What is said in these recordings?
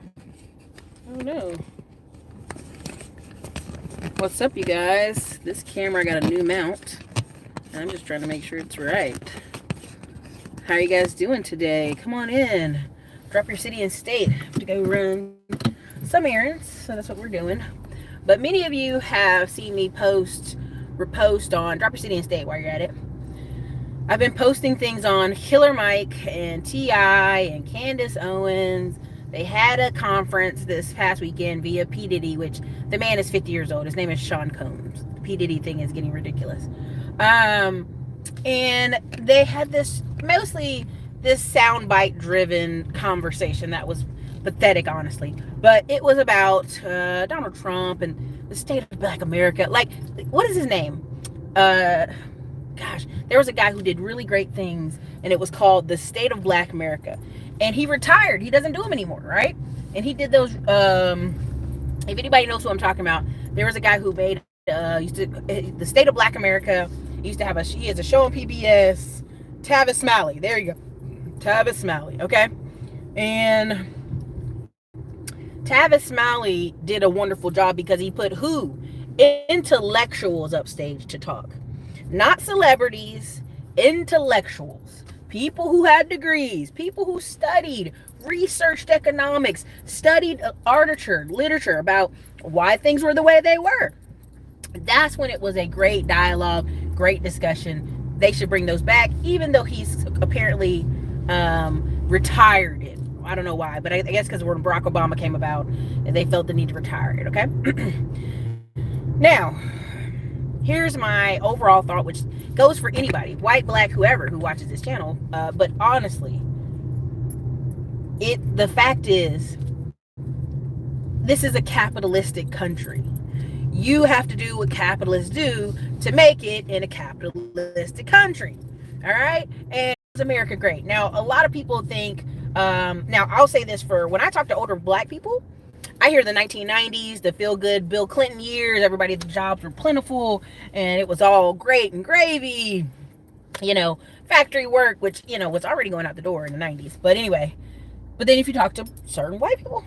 Oh no. What's up, you guys? This camera got a new mount. I'm just trying to make sure it's right. How are you guys doing today? Come on in. Drop your city and state. I have to go run some errands, so that's what we're doing. But many of you have seen me repost on Drop Your City and State while you're at it. I've been posting things on Killer Mike and T.I. and Candace Owens. They had a conference this past weekend via P. Diddy, which the man is 50 years old. His name is Sean Combs. The P. Diddy thing is getting ridiculous. And they had mostly this soundbite driven conversation that was pathetic, honestly. But it was about Donald Trump and the state of Black America. Like, what is his name? Gosh, there was a guy who did really great things, and it was called the State of Black America. And he retired. He doesn't do them anymore, right? And he did those. If anybody knows who I'm talking about, there was a guy who made the State of Black America. He used to have he has a show on PBS. Tavis Smalley. There you go. Tavis Smalley. Okay. And Tavis Smalley did a wonderful job because he put intellectuals upstage to talk. Not celebrities, intellectuals. People who had degrees, people who studied, researched economics, studied literature about why things were the way they were. That's when it was a great dialogue, great discussion. They should bring those back, even though he's apparently retired it. I don't know why, but I guess because when Barack Obama came about, they felt the need to retire it, okay? Now, here's my overall thought, which goes for anybody, white, black, whoever, who watches this channel. But honestly, the fact is, this is a capitalistic country. You have to do what capitalists do to make it in a capitalistic country. All right? And is America great? Now, a lot of people think, now I'll say this when I talk to older black people, I hear the 1990s, the feel-good Bill Clinton years, everybody's jobs were plentiful, and it was all great and gravy, factory work, which, was already going out the door in the 90s. But anyway, but then if you talk to certain white people,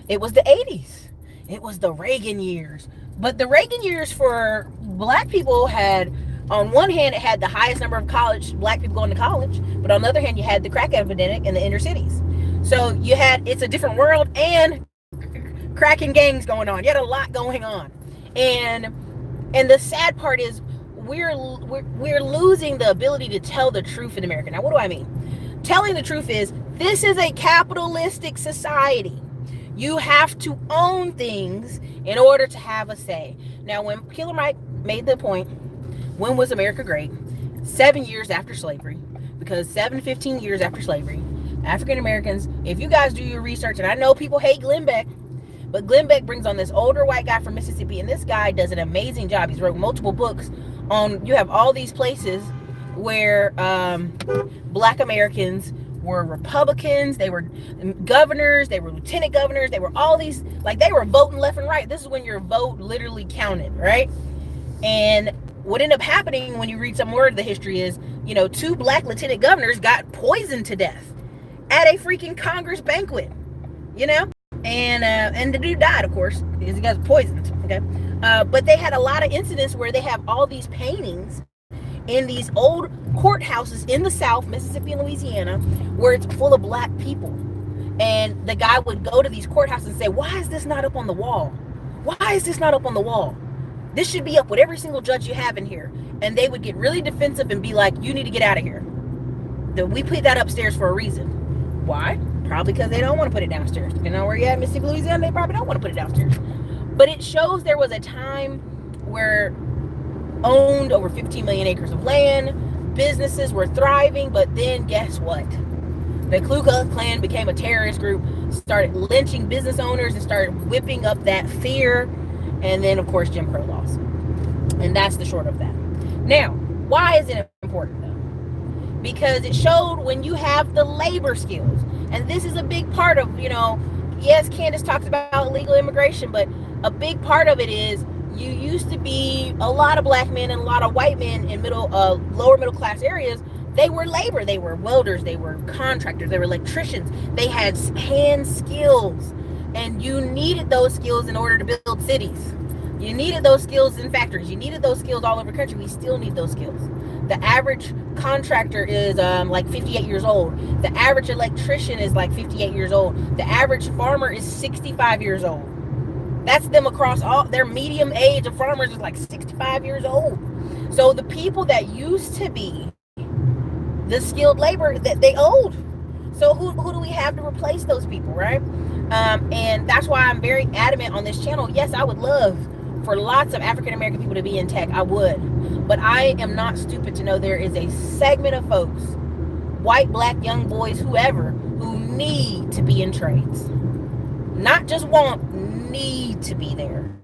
it was the 80s. It was the Reagan years. But the Reagan years for black people had, on one hand, it had the highest number of black people going to college, but on the other hand, you had the crack epidemic in the inner cities. So it's a different world, and cracking gangs going on. You had a lot going on, and the sad part is we're losing the ability to tell the truth in America. Now, what do I mean? Telling the truth is, this is a capitalistic society. You have to own things in order to have a say. Now, when Killer Mike made the point, when was America great? 7 years after slavery, because 15 years after slavery, African Americans, if you guys do your research, and I know people hate Glenn Beck, but Glenn Beck brings on this older white guy from Mississippi, and this guy does an amazing job. He's wrote multiple books on, you have all these places where black Americans were Republicans, they were governors, they were lieutenant governors, they were all these, like, they were voting left and right. This is when your vote literally counted, right? And what ended up happening when you read some more of the history is, 2 black lieutenant governors got poisoned to death at a freaking Congress banquet, and the dude died, of course, because he got poisoned, okay? But they had a lot of incidents where they have all these paintings in these old courthouses in the South, Mississippi and Louisiana, where it's full of black people. And the guy would go to these courthouses and say, why is this not up on the wall? Why is this not up on the wall? This should be up with every single judge you have in here. And they would get really defensive and be like, you need to get out of here. We put that upstairs for a reason. Why? Probably because they don't want to put it downstairs. Depending on where you're at, Mississippi, Louisiana, they probably don't want to put it downstairs. But it shows there was a time where owned over 15 million acres of land, businesses were thriving, but then guess what? The Ku Klux Klan became a terrorist group, started lynching business owners, and started whipping up that fear, and then, of course, Jim Crow laws. And that's the short of that. Now, why is it important, though? Because it showed when you have the labor skills, and this is a big part of, yes, Candace talks about illegal immigration, but a big part of it is you used to be a lot of black men and a lot of white men in lower middle class areas. They were labor. They were welders. They were contractors. They were electricians. They had hand skills. you needed those skills in order to build cities. You needed those skills in factories. You needed those skills all over the country. We still need those skills. The average contractor is like 58 years old. The average electrician is like 58 years old. The average farmer is 65 years old. That's them across all. Their medium age of farmers is like 65 years old. So the people that used to be the skilled labor, that they old. So who do we have to replace those people, right? And that's why I'm very adamant on this channel. Yes, I would love for lots of African American people to be in tech. I would. But I am not stupid to know there is a segment of folks, white, black, young boys, whoever, who need to be in trades. Not just want, need to be there.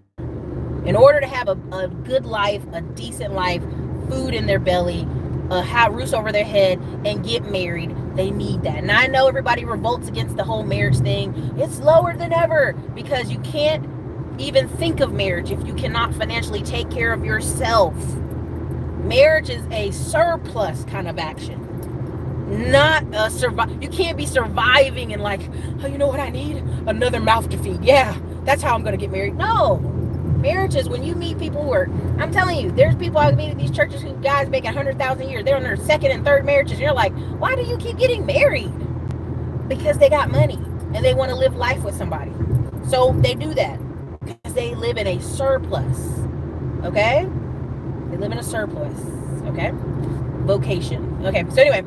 In order to have a good life, a decent life, food in their belly, have roofs over their head, and get married, they need that. And I know everybody revolts against the whole marriage thing. It's lower than ever because you can't even think of marriage if you cannot financially take care of yourself. Marriage is a surplus kind of action, not a survive. You can't be surviving and like, oh, you know what I need? Another mouth to feed. Yeah, that's how I'm going to get married. No. Marriage is when you meet people who are, I'm telling you, there's people I meet at these churches who guys make 100,000 a year. They're on their second and third marriages. And you're like, why do you keep getting married? Because they got money and they want to live life with somebody. So they do that because they live in a surplus. Okay? They live in a surplus. Okay? Vocation. Okay. So anyway,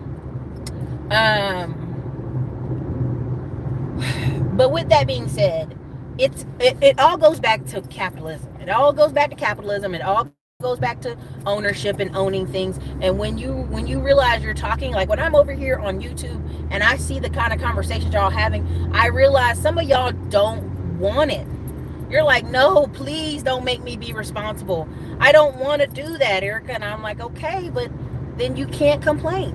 but with that being said, it all goes back to capitalism. It all goes back to capitalism. It all goes back to ownership and owning things. And when you realize you're talking, like when I'm over here on YouTube and I see the kind of conversations y'all having, I realize some of y'all don't want it. You're like, no, please don't make me be responsible. I don't want to do that, Erica. And I'm like, okay, but then you can't complain.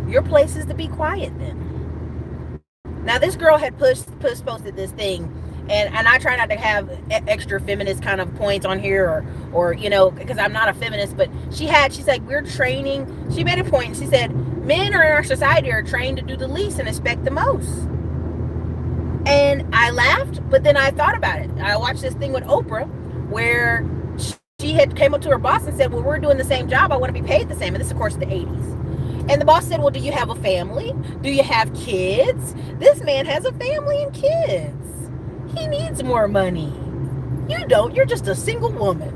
Your place is to be quiet then. Now this girl had posted this thing, and I try not to have extra feminist kind of points on here or you know, because I'm not a feminist, but she's like, we're training. She made a point and she said, men are in our society are trained to do the least and expect the most. And I laughed, but then I thought about it. I watched this thing with Oprah where she had came up to her boss and said, well, we're doing the same job. I want to be paid the same. And this, of course, the 80s. And the boss said, well, do you have a family? Do you have kids? This man has a family and kids. He needs more money. You don't. You're just a single woman.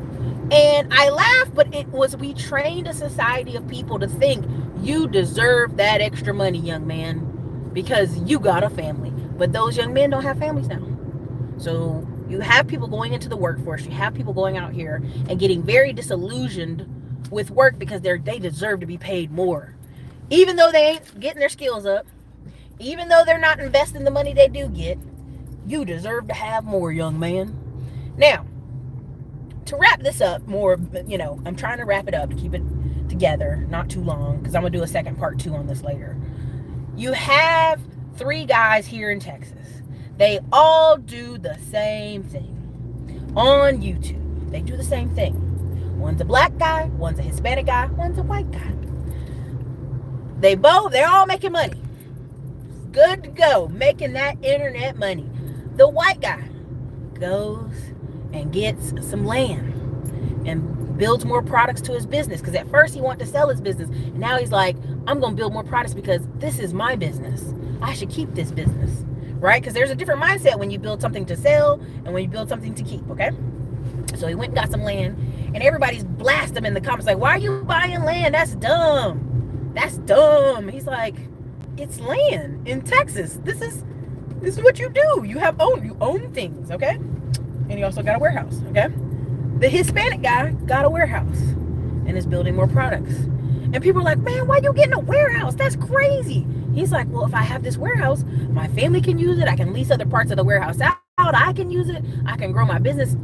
And I laughed, but it was, we trained a society of people to think you deserve that extra money, young man, because you got a family. But those young men don't have families now. So you have people going into the workforce. You have people going out here and getting very disillusioned with work because they deserve to be paid more. Even though they ain't getting their skills up, even though they're not investing the money they do get, you deserve to have more, young man. Now, to wrap this up more, you know, I'm trying to wrap it up to keep it together, not too long, because I'm going to do a second part 2 on this later. You have 3 guys here in Texas. They all do the same thing on YouTube. They do the same thing. One's a black guy, one's a Hispanic guy, one's a white guy. They're all making money. Good to go, making that internet money. The white guy goes and gets some land and builds more products to his business, because at first he wanted to sell his business, and now he's like, I'm going to build more products because this is my business. I should keep this business, right? Because there's a different mindset when you build something to sell and when you build something to keep, okay? So he went and got some land, and everybody's blasting him in the comments like, why are you buying land? That's dumb. That's dumb. He's like, it's land in Texas. This is what you do. You own things, okay? And he also got a warehouse, okay? The Hispanic guy got a warehouse and is building more products. And people are like, man, why are you getting a warehouse? That's crazy. He's like, well, if I have this warehouse, my family can use it. I can lease other parts of the warehouse out. I can use it. I can grow my business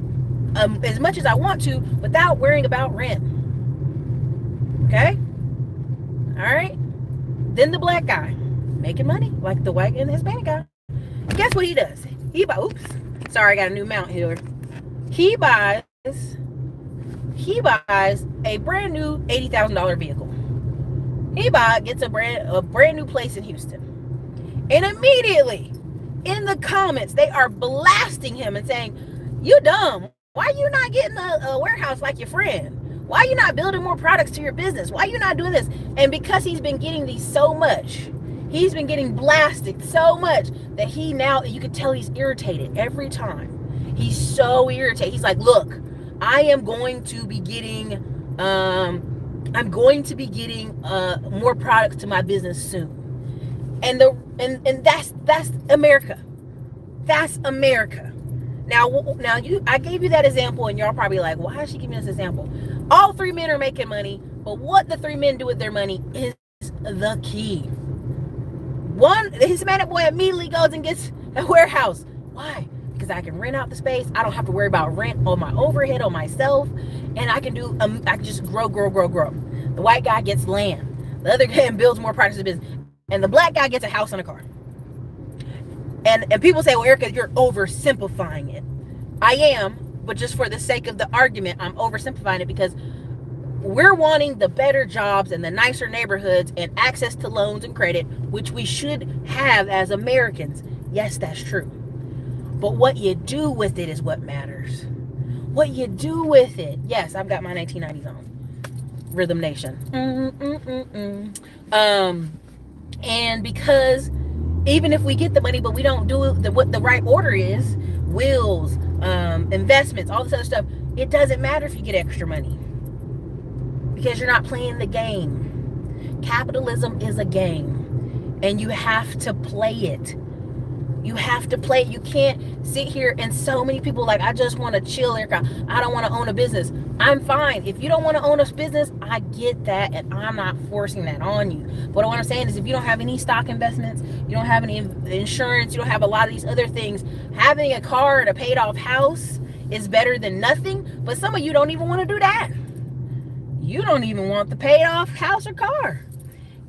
as much as I want to without worrying about rent. Okay? All right? Then the black guy, making money like the white and the Hispanic guy. And guess what he does? He buys I got a new mount here. He buys a brand new $80,000 vehicle. He gets a brand new place in Houston. And immediately In the comments, they are blasting him and saying, you dumb. Why are you not getting a warehouse like your friend? Why are you not building more products to your business? Why are you not doing this? And because he's been getting these so much, he's been getting blasted so much that he now, you can tell he's irritated every time. He's so irritated. He's like, look, I am going to be getting, more products to my business soon. And that's America. That's America. Now I gave you that example, and y'all probably like, why is she giving us this example? All three men are making money, but what the three men do with their money is the key. One, his man boy immediately goes and gets a warehouse. Why? Because I can rent out the space. I don't have to worry about rent on my overhead on myself, and I can do. I can just grow. The white guy gets land. The other guy builds more products of business, and the black guy gets a house and a car. And people say, well, Erica, you're oversimplifying it. I am, but just for the sake of the argument, I'm oversimplifying it because we're wanting the better jobs and the nicer neighborhoods and access to loans and credit, which we should have as Americans. Yes, that's true. But what you do with it is what matters. What you do with it. Yes, I've got my 1990s on. Rhythm Nation. And because even if we get the money, but we don't do it, what the right order is, wills, investments, all this other stuff, it doesn't matter if you get extra money because you're not playing the game. Capitalism is a game, and you have to play it. You have to play it. You can't sit here and so many people like, I just want to chill, Erica. I don't want to own a business. I'm fine. If you don't want to own a business, I get that, and I'm not forcing that on you. But what I'm saying is if you don't have any stock investments, you don't have any insurance, you don't have a lot of these other things, having a car and a paid off house is better than nothing. But some of you don't even want to do that. You don't even want the paid off house or car.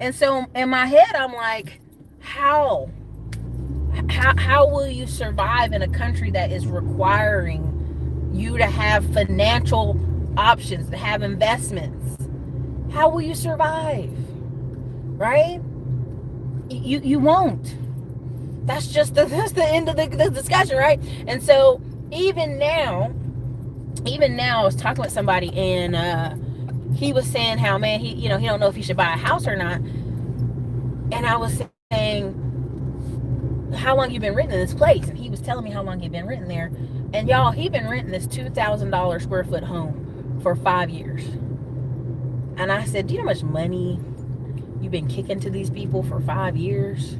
And so in my head, I'm like, how will you survive in a country that is requiring you to have financial options, to have investments? How will you survive? Right? You won't. That's the end of the discussion, right? And so even now I was talking with somebody, and he was saying how, man, he don't know if he should buy a house or not. And I was saying, how long you been renting this place? And he was telling me how long he'd been renting there. And y'all, he'd been renting this $2,000 square foot home for 5 years. And I said, do you know how much money you've been kicking to these people for 5 years?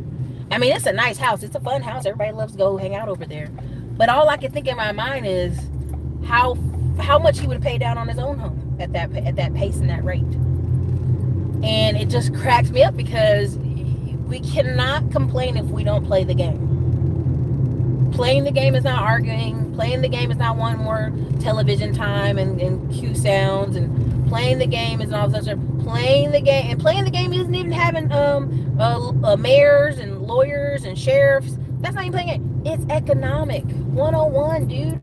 I mean, it's a nice house. It's a fun house. Everybody loves to go hang out over there. But all I can think in my mind is how much he would have paid down on his own home at that pace and that rate. And it just cracks me up because we cannot complain if we don't play the game. Playing the game is not arguing. Playing the game is not wanting more television time and cue sounds. And playing the game is all such a playing the game. And playing the game isn't even having mayors and lawyers and sheriffs. That's not even playing it. It's economic 101, dude.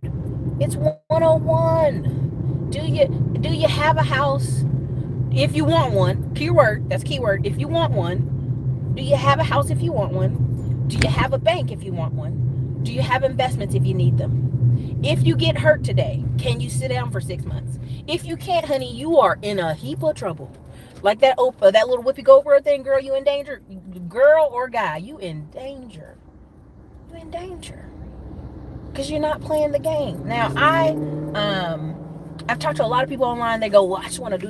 It's 101. Do you have a house? If you want one, keyword. That's keyword. If you want one. Do you have a house if you want one? Do you have a bank if you want one? Do you have investments if you need them? If you get hurt today, can you sit down for 6 months? If you can't, honey, you are in a heap of trouble. Like that little Whoopi Goldberg thing, girl, you in danger. Girl or guy, you in danger. You in danger. Because you're not playing the game. Now, I've talked to a lot of people online. They go, well, I just want to do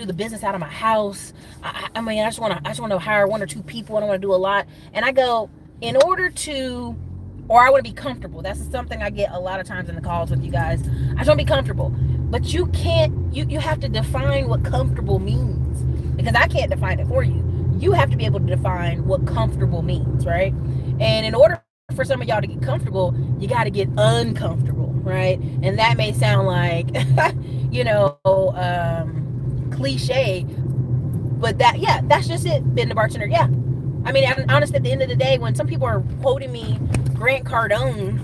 the business out of my house. I just want to hire 1 or 2 people. I don't want to do a lot. And I go, I want to be comfortable. That's something I get a lot of times in the calls with you guys. I just want to be comfortable. But you can't, you have to define what comfortable means, because I can't define it for you. You have to be able to define what comfortable means, right? And in order for some of y'all to get comfortable, you got to get uncomfortable, right? And that may sound like cliche, but that's just it. Being the bartender, yeah. I mean, I'm honest, at the end of the day, when some people are quoting me Grant Cardone,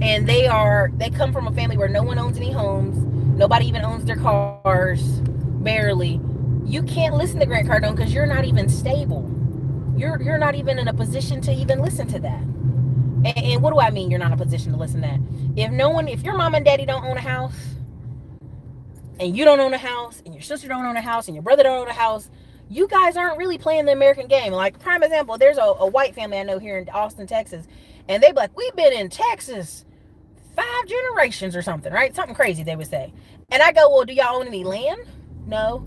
and they come from a family where no one owns any homes, nobody even owns their cars, barely. You can't listen to Grant Cardone because you're not even stable. You're not even in a position to even listen to that. And what do I mean you're not in a position to listen to that? If your mom and daddy don't own a house, and you don't own a house, and your sister don't own a house, and your brother don't own a house, you guys aren't really playing the American game. Like, prime example, there's a white family I know here in Austin, Texas, and they be like, we've been in Texas 5 generations or something, right? Something crazy they would say. And I go, well, do y'all own any land? No.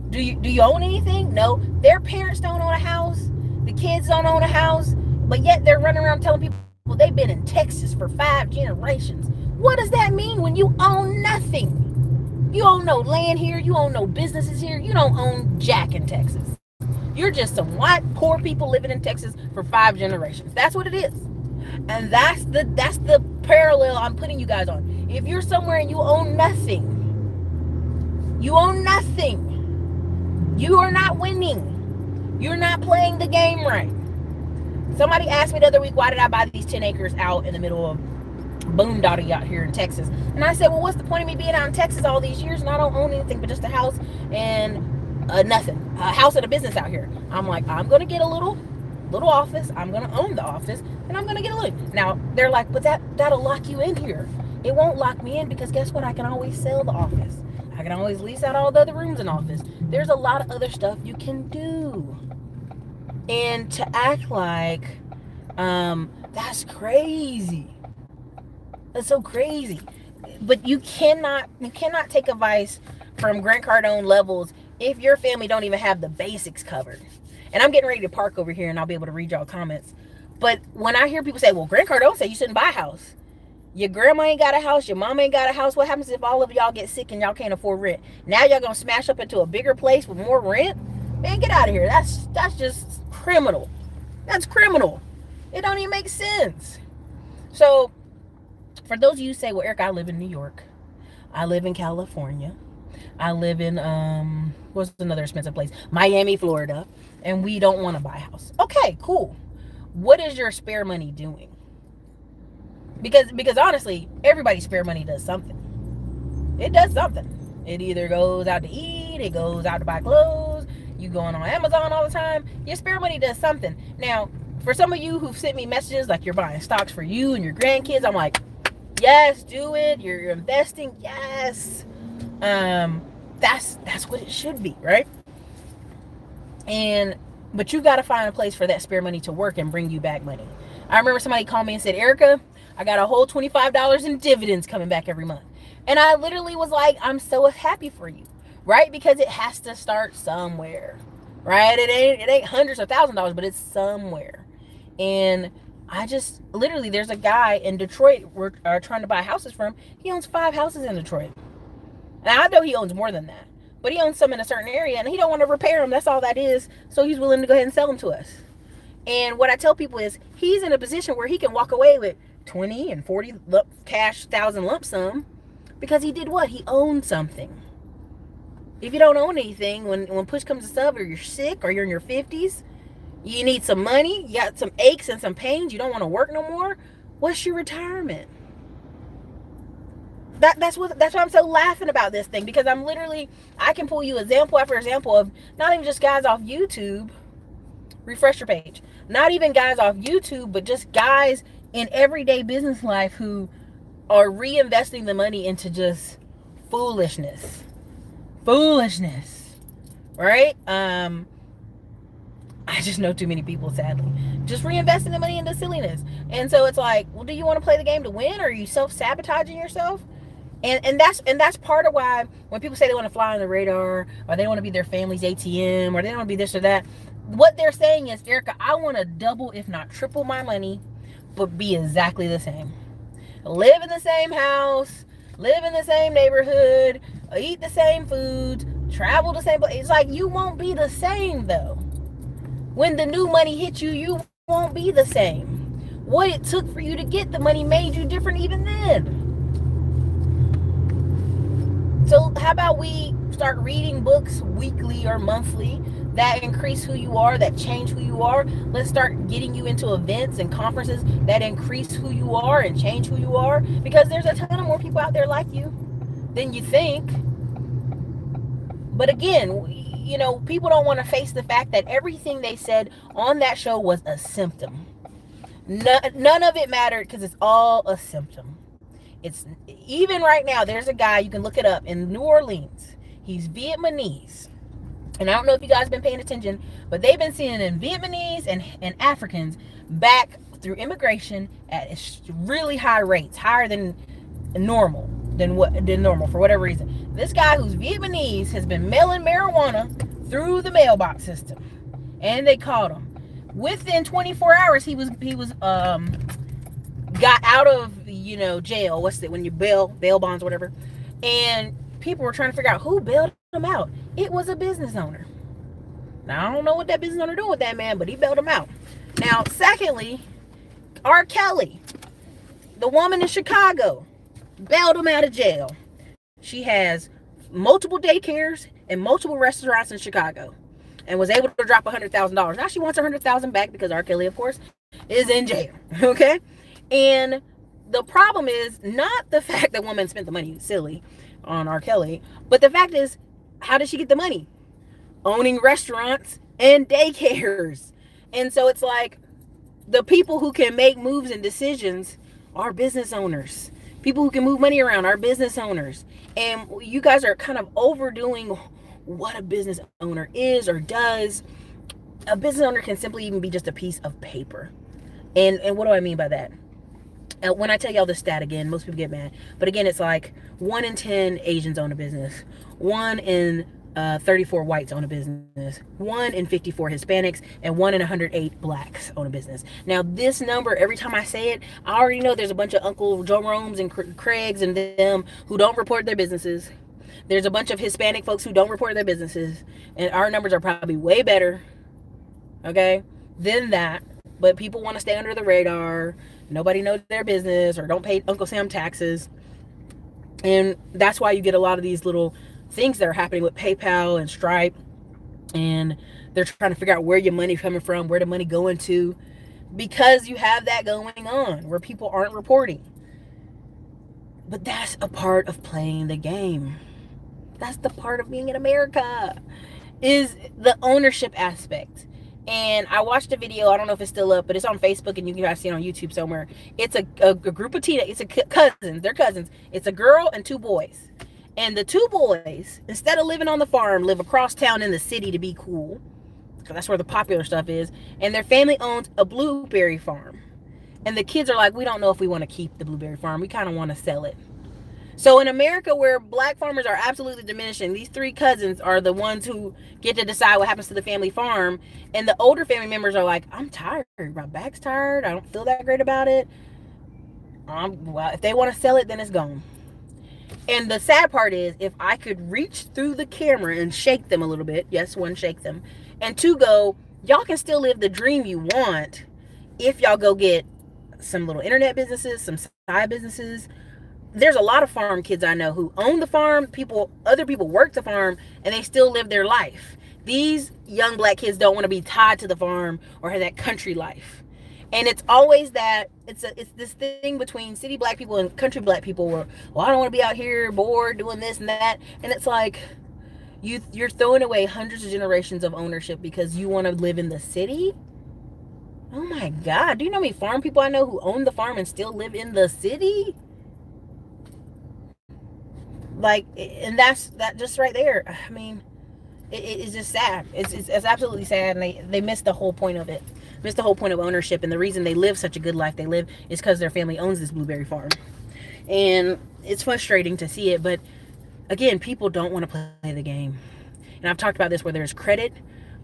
Do you own anything? No. Their parents don't own a house. The kids don't own a house. But yet they're running around telling people they've been in Texas for 5 generations. What does that mean when you own nothing? You own no land here. You own no businesses here. You don't own jack in Texas. You're just some white poor people living in Texas for 5 generations. That's what it is. And that's the parallel I'm putting you guys on. If you're somewhere and you own nothing, you are not winning. You're not playing the game right. Somebody asked me the other week, why did I buy these 10 acres out in the middle of boondoggle out here in Texas? And I said, well, what's the point of me being out in Texas all these years and I don't own anything but just a house and nothing, a house and a business out here? I'm like, I'm gonna get a little office. I'm gonna own the office, and I'm gonna get a little. Now they're like, but that'll lock you in here. It won't lock me in, because guess what? I can always sell the office. I can always lease out all the other rooms in office. There's a lot of other stuff you can do. And to act like that's crazy. That's so crazy. But you cannot take advice from Grant Cardone levels if your family don't even have the basics covered. And I'm getting ready to park over here and I'll be able to read y'all comments. But when I hear people say, well, Grant Cardone said you shouldn't buy a house. Your grandma ain't got a house. Your mama ain't got a house. What happens if all of y'all get sick and y'all can't afford rent? Now y'all gonna smash up into a bigger place with more rent? Man, get out of here. That's just criminal. That's criminal. It don't even make sense. So for those of you who say, well, Eric, I live in New York. I live in California. I live in, what's another expensive place? Miami, Florida. And we don't want to buy a house. Okay, cool. What is your spare money doing? Because honestly, everybody's spare money does something. It does something. It either goes out to eat, it goes out to buy clothes, you going on Amazon all the time. Your spare money does something. Now, for some of you who've sent me messages like you're buying stocks for you and your grandkids, I'm like, yes, do it. You're investing. Yes. That's what it should be, right? But you got to find a place for that spare money to work and bring you back money. I remember somebody called me and said, Erica, I got a whole $25 in dividends coming back every month. And I literally was like, I'm so happy for you, right? Because it has to start somewhere, right? It ain't hundreds of thousands of dollars, but it's somewhere. And I just, literally, there's a guy in Detroit we're trying to buy houses from. He owns 5 houses in Detroit. Now, I know he owns more than that, but he owns some in a certain area, and he don't want to repair them. That's all that is. So he's willing to go ahead and sell them to us. And what I tell people is he's in a position where he can walk away with 20 and 40 cash thousand lump sum because he did what? He owned something. If you don't own anything, when push comes to shove, or you're sick, or you're in your 50s, you need some money, you got some aches and some pains, you don't want to work no more, what's your retirement? That's why I'm so laughing about this thing, because I can pull you example after example of not even just guys off YouTube. Refresh your page. Not even guys off YouTube, but just guys in everyday business life who are reinvesting the money into just foolishness, right? I just know too many people, sadly, just reinvesting the money into silliness. And so it's like, well, do you want to play the game to win, or are you self-sabotaging yourself? And that's part of why when people say they want to fly on the radar, or they want to be their family's ATM, or they don't want to be this or that, what they're saying is, Erica, I want to double, if not triple my money, but be exactly the same. Live in the same house, live in the same neighborhood, eat the same foods, travel the same place. It's like, you won't be the same though. When the new money hits you, you won't be the same. What it took for you to get the money made you different even then. So how about we start reading books weekly or monthly that increase who you are, that change who you are. Let's start getting you into events and conferences that increase who you are and change who you are, because there's a ton of more people out there like you than you think. But again, you know, people don't want to face the fact that everything they said on that show was a symptom. None of it mattered because it's all a symptom. It's even right now. There's a guy, you can look it up, in New Orleans. He's Vietnamese, and I don't know if you guys have been paying attention, but they've been seeing in Vietnamese and Africans back through immigration at really high rates, higher normal than normal for whatever reason. This guy who's Vietnamese has been mailing marijuana through the mailbox system, and they caught him. Within 24 hours, he was got out of jail. What's it when you bail bonds, whatever, and people were trying to figure out who bailed him out. It was a business owner. Now I don't know what that business owner doing with that man, but he bailed him out. Now, secondly, R. Kelly, the woman in Chicago, bailed him out of jail. She has multiple daycares and multiple restaurants in Chicago, and was able to drop $100,000. Now she wants $100,000 back because R. Kelly, of course, is in jail. Okay, and the problem is not the fact that woman spent the money silly on R. Kelly, but the fact is, how did she get the money? Owning restaurants and daycares. And so it's like the people who can make moves and decisions are business owners. People who can move money around are business owners. And you guys are kind of overdoing what a business owner is or does. A business owner can simply even be just a piece of paper. And what do I mean by that? When I tell y'all this stat again, most people get mad. But again, it's like 1 in 10 Asians own a business. 1 in 34 whites own a business. 1 in 54 Hispanics. And 1 in 108 blacks own a business. Now, this number, every time I say it, I already know there's a bunch of Uncle Jerome's and Craig's and them who don't report their businesses. There's a bunch of Hispanic folks who don't report their businesses. And our numbers are probably way better, okay, than that. But people want to stay under the radar. Nobody knows their business or don't pay Uncle Sam taxes. And that's why you get a lot of these little things that are happening with PayPal and Stripe. And they're trying to figure out where your money's coming from, where the money going to. Because you have that going on where people aren't reporting. But that's a part of playing the game. That's the part of being in America, is the ownership aspect. And I watched a video, I don't know if it's still up, but it's on Facebook and you can see it on YouTube somewhere. It's a group of it's cousins, they're cousins. It's a girl and 2 boys. And the 2 boys, instead of living on the farm, live across town in the city to be cool, because that's where the popular stuff is. And their family owns a blueberry farm. And the kids are like, we don't know if we want to keep the blueberry farm. We kind of want to sell it. So in America, where black farmers are absolutely diminishing, these 3 cousins are the ones who get to decide what happens to the family farm. And the older family members are like, I'm tired. My back's tired. I don't feel that great about it. Well, if they want to sell it, then it's gone. And the sad part is, if I could reach through the camera and shake them a little bit, yes, 1, shake them, and 2, go, y'all can still live the dream you want if y'all go get some little internet businesses, some side businesses. There's a lot of farm kids I know who own the farm. Other people work the farm, and they still live their life. These young black kids don't want to be tied to the farm or have that country life. And it's always that it's this thing between city black people and country black people where, well, I don't want to be out here bored doing this and that. And it's like you're throwing away hundreds of generations of ownership because you want to live in the city. Oh my God, do you know how many farm people I know who own the farm and still live in the city? Like, and that just right there. I mean, it's just sad. It's absolutely sad, and they missed the whole point of it. Missed the whole point of ownership, and the reason they live such a good life they live is because their family owns this blueberry farm. And it's frustrating to see it, but again, people don't want to play the game. And I've talked about this, where there's credit,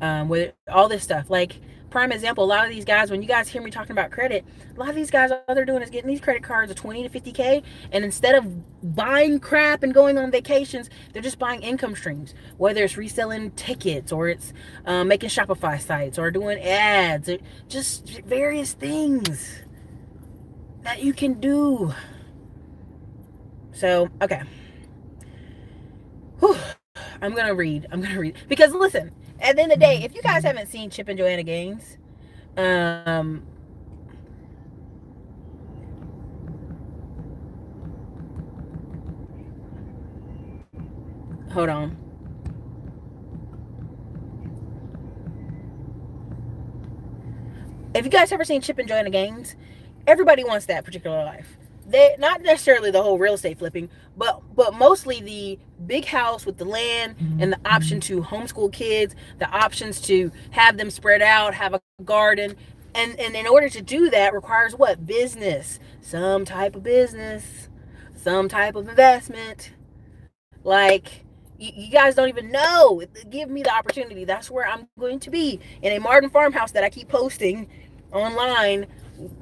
with all this stuff. Like, prime example, a lot of these guys, when you guys hear me talking about credit, a lot of these guys, all they're doing is getting these credit cards of 20 to 50K, and instead of buying crap and going on vacations, they're just buying income streams, whether it's reselling tickets, or it's making Shopify sites, or doing ads, or just various things that you can do. So, okay. Whew. I'm gonna read, because listen, at the end of the day, if you guys haven't seen Chip and Joanna Gaines, hold on. If you guys ever seen Chip and Joanna Gaines, everybody wants that particular life. They not necessarily the whole real estate flipping, but mostly the big house with the land and the option to homeschool kids, the options to have them spread out, have a garden, and in order to do that requires what? Business, some type of business, some type of investment. Like, you guys don't even know. Give me the opportunity. That's where I'm going to be, in a Martin farmhouse that I keep posting online,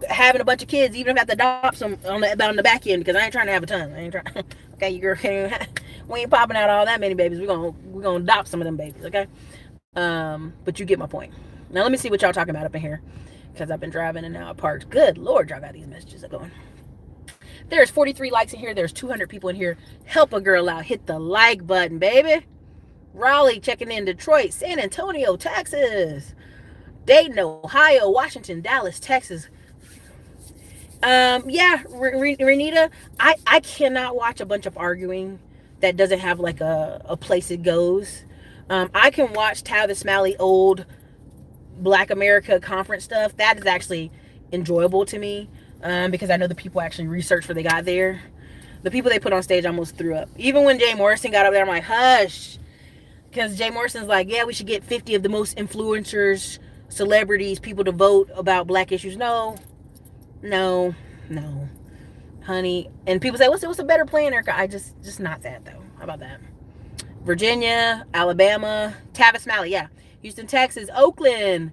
having a bunch of kids, even if I have to adopt some on the back end, because I ain't trying to have a ton. I ain't trying. Okay, you girl, we ain't popping out all that many babies. We're gonna adopt some of them babies. Okay, but you get my point. Now let me see what y'all talking about up in here, because I've been driving and now at parks. Good Lord, y'all got these messages going. There's 43 likes in here. There's 200 people in here. Help a girl out. Hit the like button, baby. Raleigh checking in. Detroit, San Antonio, Texas, Dayton, Ohio, Washington, Dallas, Texas. Yeah, Renita, I cannot watch a bunch of arguing that doesn't have like a place it goes. I can watch Tavis Smalley old Black America conference stuff. That is actually enjoyable to me, because I know the people actually researched before they got there. The people they put on stage almost threw up. Even when Jay Morrison got up there, I'm like, hush. Because Jay Morrison's like, yeah, we should get 50 of the most influencers, celebrities, people to vote about black issues. No, honey. And people say, what's a better plan, Erica? I just not that, though. How about that? Virginia, Alabama, Tavis Smalley, yeah. Houston, Texas, Oakland.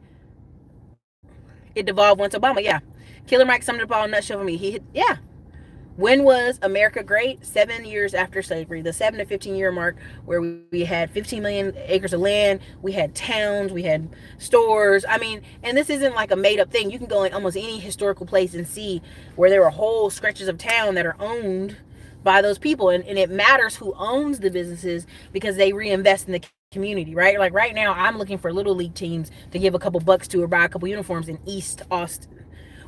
It devolved once Obama, yeah. Killer Mike summed it up all in a nutshell for me. He hit, yeah. When was America great? 7 years after slavery, the 7 to 15 year mark, where we had 15 million acres of land, we had towns, we had stores. I mean, and this isn't like a made up thing. You can go in almost any historical place and see where there are whole stretches of town that are owned by those people. And it matters who owns the businesses, because they reinvest in the community, right? Like right now, I'm looking for little league teams to give a couple bucks to or buy a couple uniforms in East Austin.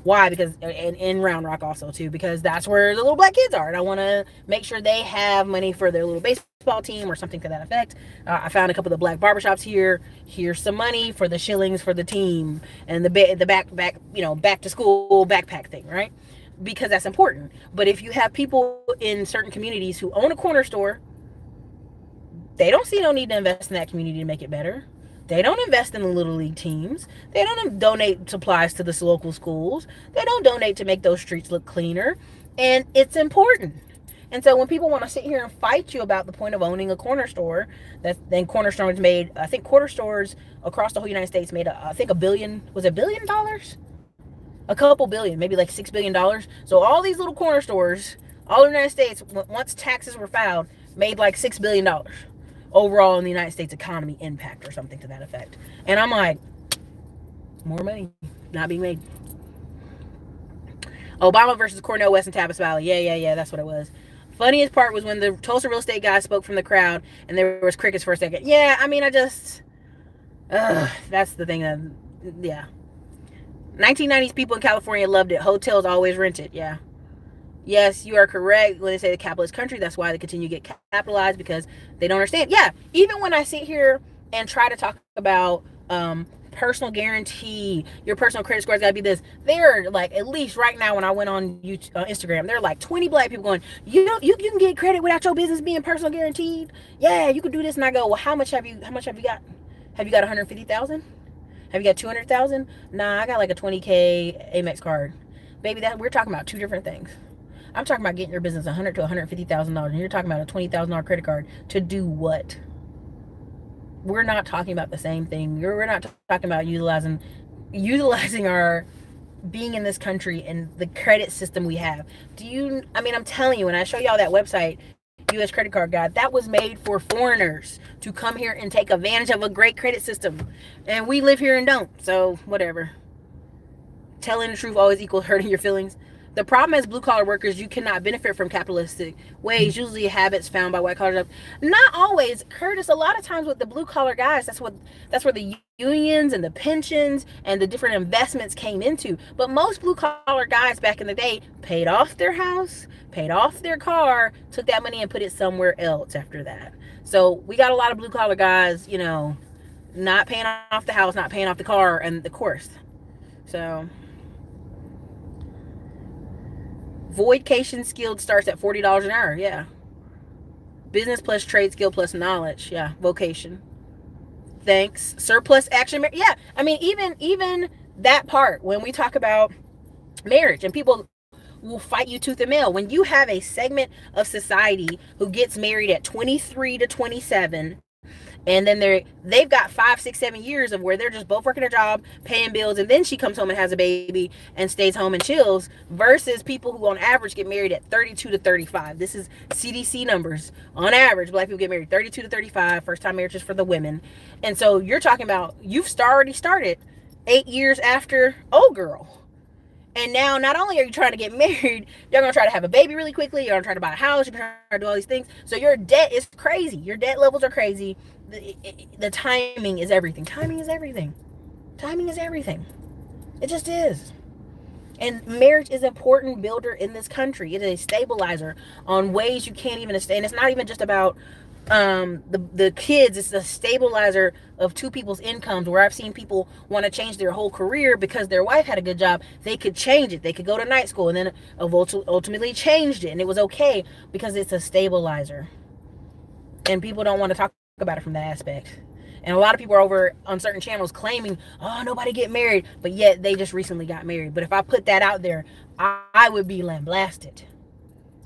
Why? Because, and in Round Rock also too, because that's where the little black kids are, and I want to make sure they have money for their little baseball team or something to that effect. I found a couple of the black barbershops here. Here's some money for the shillings for the team and the back to school backpack thing, right? Because that's important. But if you have people in certain communities who own a corner store, they don't see no need to invest in that community to make it better. They don't invest in the little league teams. They don't donate supplies to the local schools. They don't donate to make those streets look cleaner. And it's important. And so when people want to sit here and fight you about the point of owning a corner store, then corner stores made, I think quarter stores across the whole United States made, I think $1 billion, was it $1 billion? A couple billion, maybe like $6 billion. So all these little corner stores, all over the United States, once taxes were filed, made like $6 billion. Overall in the United States economy impact or something to that effect. And I'm like, more money not being made. Obama versus Cornel West and Tavis Valley. Yeah, that's what it was. Funniest part was when the Tulsa real estate guy spoke from the crowd and there was crickets for a second. Yeah, I mean, that's the thing that, yeah. 1990s people in California loved it. Hotels always rented. Yeah. Yes, you are correct when they say the capitalist country. That's why they continue to get capitalized, because they don't understand. Yeah, even when I sit here and try to talk about personal guarantee, your personal credit score's got to be this. There are like, at least right now when I went on YouTube, Instagram, there are like 20 black people going, you can get credit without your business being personal guaranteed. Yeah, you can do this. And I go, well, how much have you got? Have you got 150,000? Have you got 200,000? Nah, I got like a 20K Amex card. Baby, that we're talking about two different things. I'm talking about getting your business $100,000 to $150,000, and you're talking about a $20,000 credit card to do what? We're not talking about the same thing. We're not talking about utilizing our being in this country and the credit system we have. I'm telling you, when I show y'all that website, U.S. credit card guide, that was made for foreigners to come here and take advantage of a great credit system. And we live here and don't. So whatever. Telling the truth always equals hurting your feelings. The problem as blue-collar workers, you cannot benefit from capitalistic ways, usually habits found by white-collar jobs. Not always, Curtis. A lot of times with the blue-collar guys, that's where the unions and the pensions and the different investments came into. But most blue-collar guys back in the day paid off their house, paid off their car, took that money and put it somewhere else after that. So we got a lot of blue-collar guys, not paying off the house, not paying off the car, and of course, So voidcation skilled starts at $40 an hour. Yeah. Business plus trade skill plus knowledge. Yeah. Vocation. Thanks. Surplus action. Yeah. I mean, even that part when we talk about marriage and people will fight you tooth and nail when you have a segment of society who gets married at 23 to 27, and then they've got 5, 6, 7 years of where they're just both working a job, paying bills, and then she comes home and has a baby and stays home and chills, versus people who on average get married at 32 to 35. This is CDC numbers. On average, black people get married 32 to 35, first time marriages for the women. And so you're talking about you've already started 8 years after old girl. And now, not only are you trying to get married, you're going to try to have a baby really quickly. You're going to try to buy a house. You're going to try to do all these things. So your debt is crazy. Your debt levels are crazy. The timing is everything. Timing is everything. Timing is everything. It just is. And marriage is an important builder in this country. It is a stabilizer on ways you can't even understand. It's not even just about the kids. It's a stabilizer of two people's incomes, where I've seen people want to change their whole career because their wife had a good job. They could change it. They could go to night school, and then ultimately changed it, and it was okay because it's a stabilizer. And people don't want to talk about it from that aspect. And a lot of people are over on certain channels claiming, oh, nobody get married, but yet they just recently got married. But if I put that out there, I would be lambasted.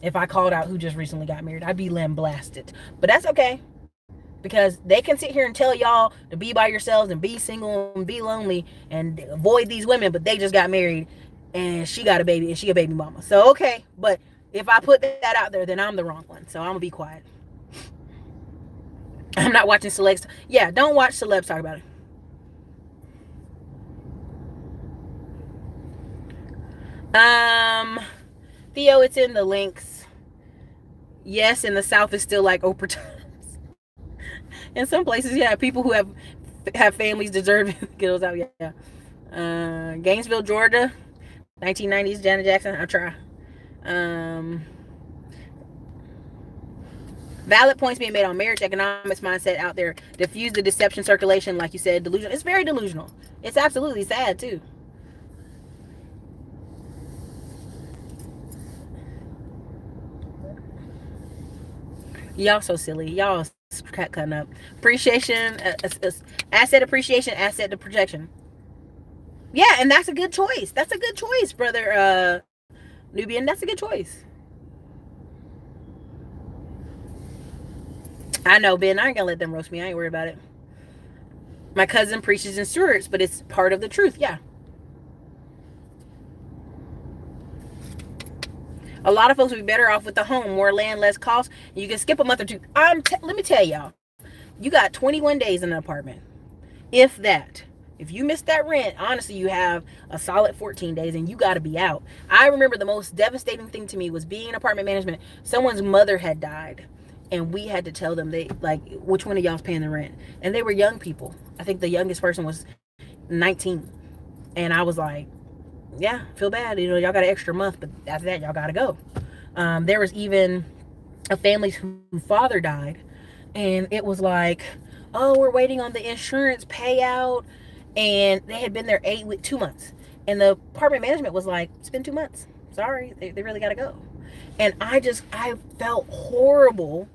If I called out who just recently got married, I'd be lambasted. But that's okay, because they can sit here and tell y'all to be by yourselves and be single and be lonely and avoid these women, but they just got married and she got a baby and she a baby mama. So okay, but if I put that out there, then I'm the wrong one. So I'm gonna be quiet. I'm not watching celebs. Yeah, don't watch celebs talk about it. Theo, it's in the links. Yes, in the South it's still like Oprah times. In some places, yeah, people who have families deserve get those out. Yeah. Gainesville, Georgia, 1990s, Janet Jackson. I'll try. Valid points being made on marriage economics mindset out there. Diffuse the deception circulation, like you said, delusional. It's very delusional. It's absolutely sad too. Y'all so silly. Y'all cutting up. Appreciation, asset appreciation, asset to projection. Yeah, and that's a good choice. That's a good choice, brother Nubian. That's a good choice. I know, Ben. I ain't gonna let them roast me. I ain't worried about it. My cousin preaches in Stewart's, but it's part of the truth. Yeah. A lot of folks would be better off with the home, more land, less cost. You can skip a month or two. Let me tell y'all, you got 21 days in an apartment, if that. If you miss that rent, honestly, you have a solid 14 days and you got to be out. I remember the most devastating thing to me was being in apartment management. Someone's mother had died, and we had to tell them, which one of y'all's paying the rent? And they were young people. I think the youngest person was 19. And I was like, yeah, feel bad. Y'all got an extra month, but after that, y'all got to go. There was even a family whose father died, and it was like, oh, we're waiting on the insurance payout, and they had been there 2 months, and the apartment management was like, it's been 2 months. Sorry, they really got to go. And I felt horrible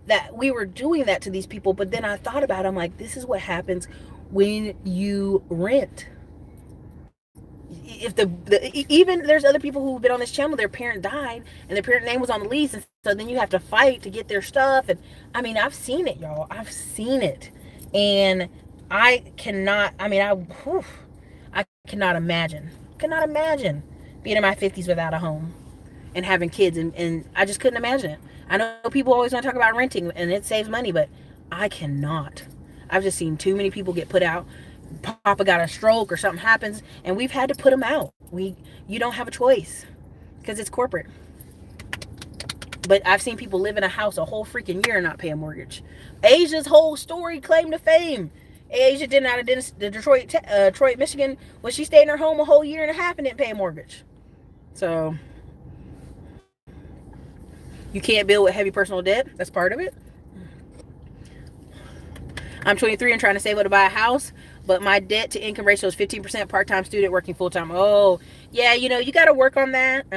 that we were doing that to these people. But then I thought about it. I'm like, this is what happens when you rent. If even there's other people who've been on this channel, their parent died and their parent name was on the lease, and so then you have to fight to get their stuff. And I mean, I've seen it, y'all. I've seen it, and I cannot imagine being in my 50s without a home and having kids, and I just couldn't imagine it. I know people always want to talk about renting and it saves money, but I cannot. I've just seen too many people get put out. Papa got a stroke or something happens, and we've had to put them out. You don't have a choice because it's corporate. But I've seen people live in a house a whole freaking year and not pay a mortgage. Asia's whole story, claim to fame. Asia did out of Detroit, Michigan, when she stayed in her home a whole year and a half and didn't pay a mortgage. So you can't build with heavy personal debt. That's part of it. I'm 23 and trying to save up to buy a house. but my debt to income ratio is 15%, part-time student working full-time. Oh, yeah, you got to work on that,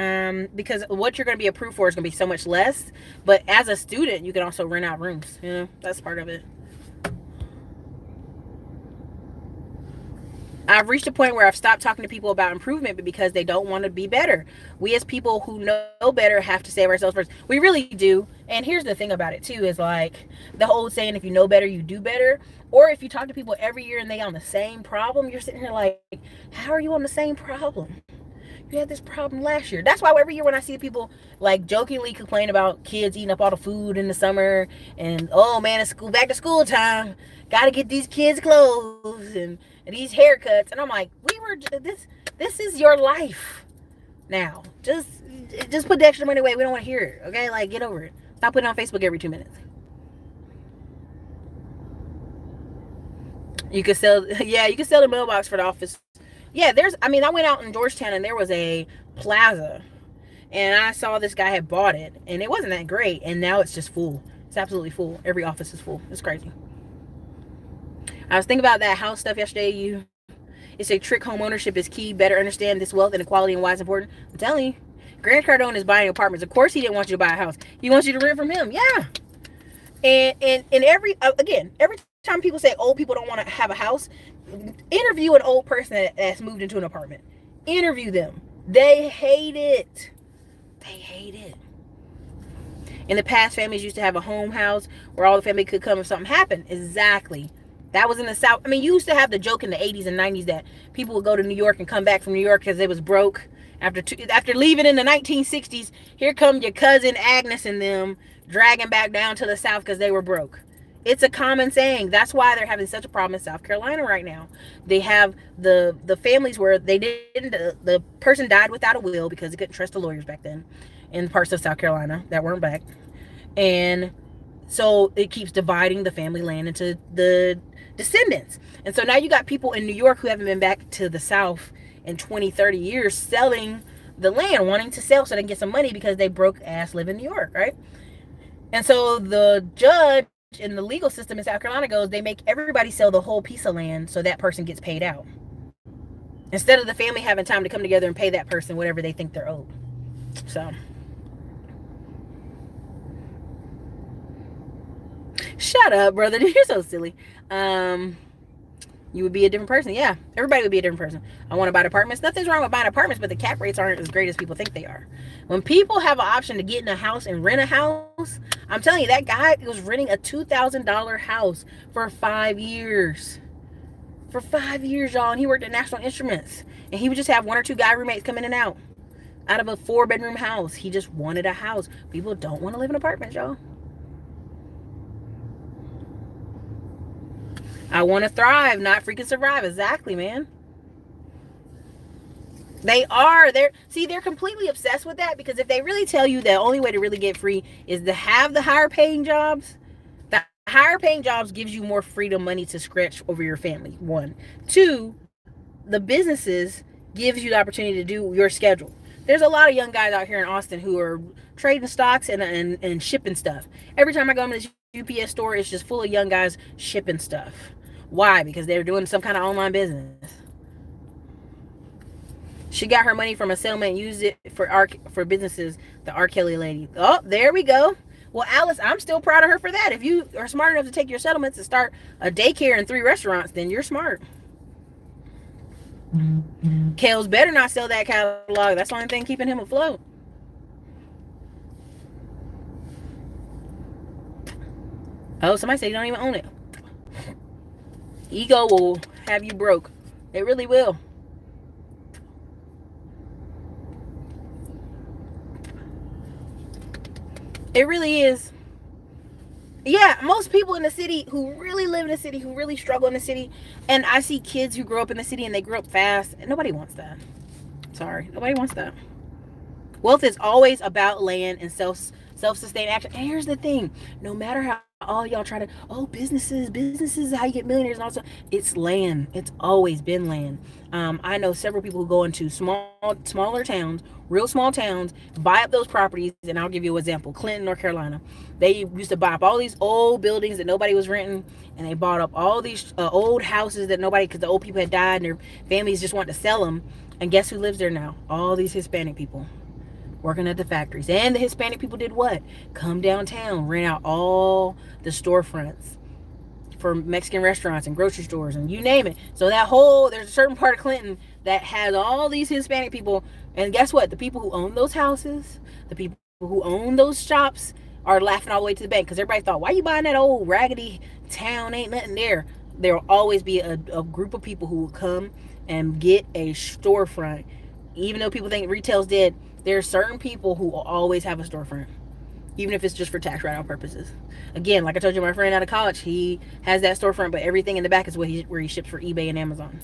because what you're going to be approved for is going to be so much less. But as a student, you can also rent out rooms. That's part of it. I've reached a point where I've stopped talking to people about improvement, but because they don't want to be better. We as people who know better have to save ourselves first. We really do. And here's the thing about it too, is like the old saying, if you know better, you do better. Or if you talk to people every year and they on the same problem, you're sitting here like, how are you on the same problem? You had this problem last year. That's why every year when I see people like jokingly complain about kids eating up all the food in the summer, and oh man, it's back to school time, gotta get these kids clothes and these haircuts, and I'm like, this is your life now. Just put the extra money away. We don't want to hear it. Okay, like, get over it. Stop putting it on Facebook every 2 minutes. You could sell the mailbox for the office. Yeah, I went out in Georgetown and there was a plaza, and I saw this guy had bought it, and it wasn't that great, and now it's just full. It's absolutely full. Every office is full. It's crazy. I was thinking about that house stuff yesterday. It's a trick. Home ownership is key. Better understand this wealth inequality and why it's important. I'm telling you, Grant Cardone is buying apartments. Of course, he didn't want you to buy a house. He wants you to rent from him. Yeah. And every time people say old people don't want to have a house, interview an old person that's moved into an apartment. Interview them. They hate it. In the past, families used to have a home house where all the family could come if something happened. Exactly. That was in the South. You used to have the joke in the 80s and 90s that people would go to New York and come back from New York because they was broke. After leaving in the 1960s, here come your cousin Agnes and them dragging back down to the South because they were broke. It's a common saying. That's why they're having such a problem in South Carolina right now. They have the families where the person died without a will because they couldn't trust the lawyers back then in parts of South Carolina that weren't back. And so it keeps dividing the family land into the descendants. And so now you got people in New York who haven't been back to the South in 20, 30 years selling the land, wanting to sell so they can get some money because they broke ass live in New York, right? And so the judge in the legal system in South Carolina goes, they make everybody sell the whole piece of land so that person gets paid out, instead of the family having time to come together and pay that person whatever they think they're owed. So shut up, brother. You're so silly. You would be a different person. Yeah, everybody would be a different person. I want to buy apartments. Nothing's wrong with buying apartments, but the cap rates aren't as great as people think they are. When people have an option to get in a house and rent a house, I'm telling you, that guy was renting a $2,000 house for 5 years. For 5 years, y'all. And he worked at National Instruments. And he would just have 1 or 2 guy roommates come in and out of a 4-bedroom house. He just wanted a house. People don't want to live in apartments, y'all. I want to thrive, not freaking survive. Exactly, man. They're completely obsessed with that, because if they really tell you the only way to really get free is to have the higher paying jobs, the higher paying jobs gives you more freedom money to stretch over your family. 1. 2, the businesses gives you the opportunity to do your schedule. There's a lot of young guys out here in Austin who are trading stocks and shipping stuff. Every time I go into this UPS store, it's just full of young guys shipping stuff. Why? Because they're doing some kind of online business. She got her money from a settlement and used it for businesses. The R. Kelly lady. Oh, there we go. Well, Alice, I'm still proud of her for that. If you are smart enough to take your settlements and start a daycare and 3 restaurants, then you're smart. Kels better not sell that catalog. That's the only thing keeping him afloat. Oh, somebody said you don't even own it. Ego will have you broke. It really will. It really is. Yeah, most people in the city who really live in the city, who really struggle in the city, and I see kids who grow up in the city and they grow up fast, and nobody wants that. Sorry, nobody wants that. Wealth is always about land and self-sustained action. And here's the thing, no matter how all y'all try to, oh, businesses is how you get millionaires and also it's land. It's always been land. I know several people who go into smaller towns, real small towns, buy up those properties, and I'll give you an example. Clinton, North Carolina. They used to buy up all these old buildings that nobody was renting, and they bought up all these old houses that nobody, because the old people had died and their families just wanted to sell them. And guess who lives there now? All these Hispanic people working at the factories. And the Hispanic people did what? Come downtown, rent out all the storefronts for Mexican restaurants and grocery stores and you name it. So that whole, there's a certain part of Clinton that has all these Hispanic people. And guess what? The people who own those houses, the people who own those shops are laughing all the way to the bank because everybody thought, why you buying that old raggedy town? Ain't nothing there. There will always be a group of people who will come and get a storefront. Even though people think retail's dead, there are certain people who will always have a storefront, even if it's just for tax write-off purposes. Again, like I told you, my friend out of college, he has that storefront, but everything in the back is where he ships for eBay and Amazon.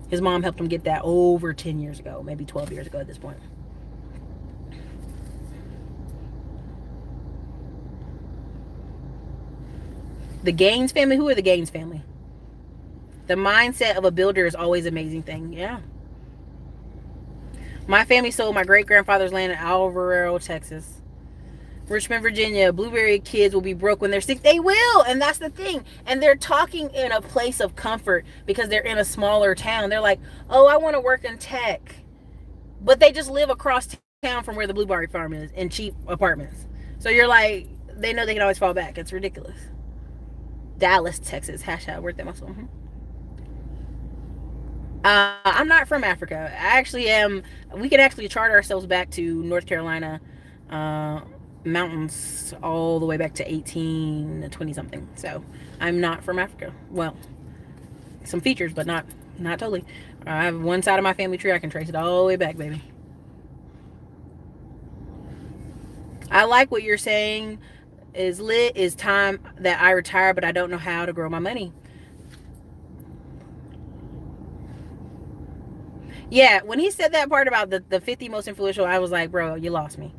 His mom helped him get that over 10 years ago, maybe 12 years ago at this point. The Gaines family, who are the Gaines family? The mindset of a builder is always an amazing thing. Yeah. My family sold my great-grandfather's land in Alvarado, Texas. Richmond, Virginia, blueberry kids will be broke when they're 6. They will, and that's the thing. And they're talking in a place of comfort because they're in a smaller town. They're like, oh, I want to work in tech. But they just live across town from where the blueberry farm is in cheap apartments. So you're like, they know they can always fall back. It's ridiculous. Dallas, Texas. Hashtag worth that muscle. I'm not from Africa. I actually am. We can actually chart ourselves back to North Carolina mountains all the way back to 1820 something. So I'm not from Africa. Well, some features, but not totally. I have one side of my family tree. I can trace it all the way back, baby. I like what you're saying. Is lit. Is time that I retire, but I don't know how to grow my money. Yeah, when he said that part about the 50 most influential, I was like, bro, you lost me.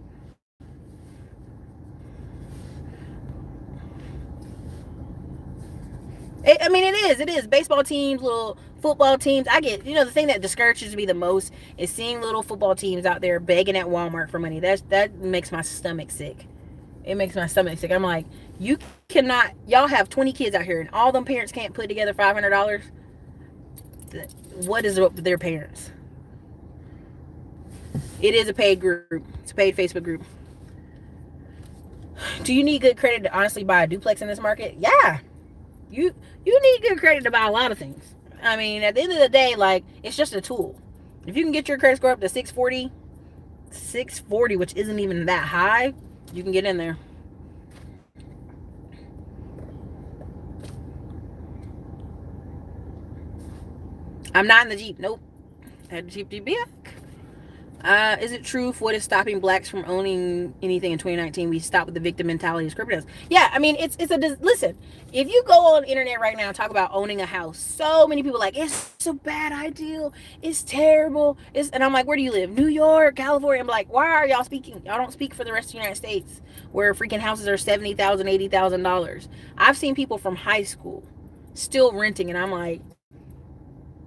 I mean, it is. Baseball teams, little football teams. I get, the thing that discourages me the most is seeing little football teams out there begging at Walmart for money. That makes my stomach sick. It makes my stomach sick. I'm like, you cannot, y'all have 20 kids out here and all them parents can't put together $500. What is up with their parents? It is a paid group. It's a paid Facebook group. Do you need good credit to honestly buy a duplex in this market? Yeah. You need good credit to buy a lot of things. I mean, at the end of the day, like, it's just a tool. If you can get your credit score up to 640, which isn't even that high, you can get in there. I'm not in the Jeep. Nope. I had the Jeep back. Is it true for what is stopping blacks from owning anything in 2019? We stop with the victim mentality as criminals. Yeah, I mean, listen, if you go on the internet right now and talk about owning a house, so many people are like, it's a bad idea. It's terrible. And I'm like, where do you live? New York, California. I'm like, why are y'all speaking? Y'all don't speak for the rest of the United States where freaking houses are $70,000, $80,000. I've seen people from high school still renting, and I'm like,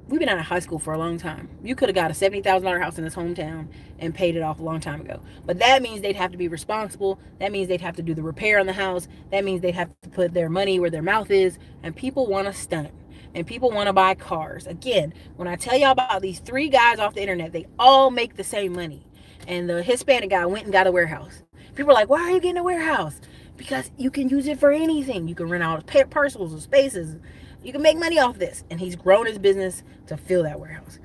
we've been out of high school for a long time. You could have got a $70,000 house in this hometown and paid it off a long time ago. But that means they'd have to be responsible. That means they'd have to do the repair on the house. That means they'd have to put their money where their mouth is. And people want to stunt. And people want to buy cars. Again, when I tell y'all about these 3 guys off the internet, they all make the same money. And the Hispanic guy went and got a warehouse. People are like, why are you getting a warehouse? Because you can use it for anything. You can rent out parcels or spaces. You can make money off this. And he's grown his business to fill that warehouse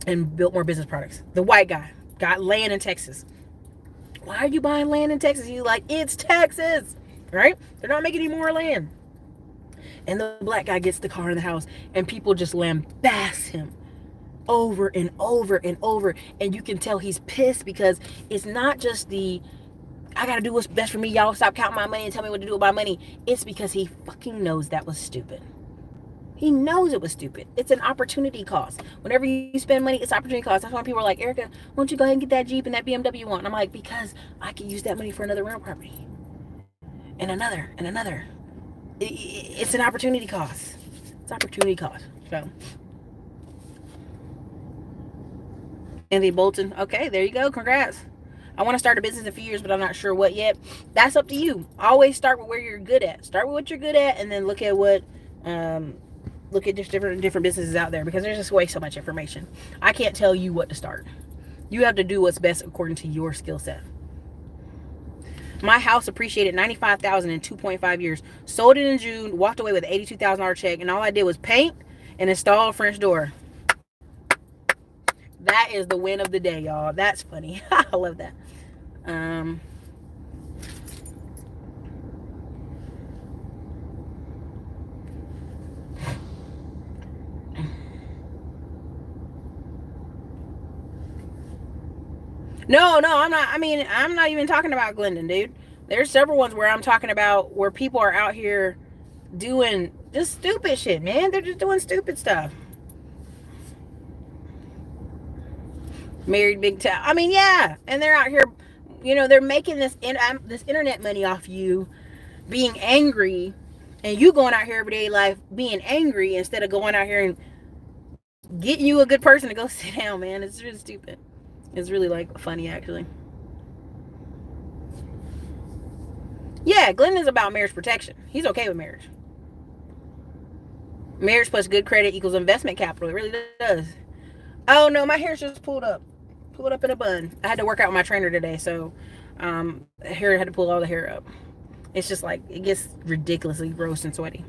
and built more business products. The white guy got land in Texas. Why are you buying land in Texas? He's like, it's Texas, right? They're not making any more land. And the black guy gets the car in the house and people just lambast him over and over and over. And you can tell he's pissed because it's not just I gotta do what's best for me. Y'all stop counting my money and tell me what to do with my money. It's because he fucking knows that was stupid. He knows it was stupid. It's an opportunity cost. Whenever you spend money, it's opportunity cost. That's why people are like, Erica, why don't you go ahead and get that Jeep and that BMW you want? And I'm like, because I can use that money for another rental property. and another and another. It's an opportunity cost. It's opportunity cost. So, Anthony Bolton. Okay, there you go. Congrats. I want to start a business in a few years, but I'm not sure what yet. That's up to you. Always start with where you're good at. Start with what you're good at, and then look at what, look at just different businesses out there, because there's just way so much information. I can't tell you what to start. You have to do what's best according to your skill set. My house appreciated $95,000 in 2.5 years. Sold it in June. Walked away with an $82,000 check, and all I did was paint and install a French door. That is the win of the day, y'all. That's funny. I love that. No, I'm not. I mean, I'm not even talking about Glendon, dude. There's several ones where I'm talking about where people are out here doing just stupid shit, man. They're just doing stupid stuff. Married big town. I mean, yeah, and they're out here, they're making this internet money off you being angry, and you going out here everyday life being angry instead of going out here and getting you a good person to go sit down, man. It's really stupid. It's really like funny, actually. Yeah, Glendon's about marriage protection. He's okay with marriage. Marriage plus good credit equals investment capital. It really does. Oh no, my hair's just pulled up in a bun. I had to work out with my trainer today, so hair had to pull all the hair up. It's just like it gets ridiculously gross and sweaty.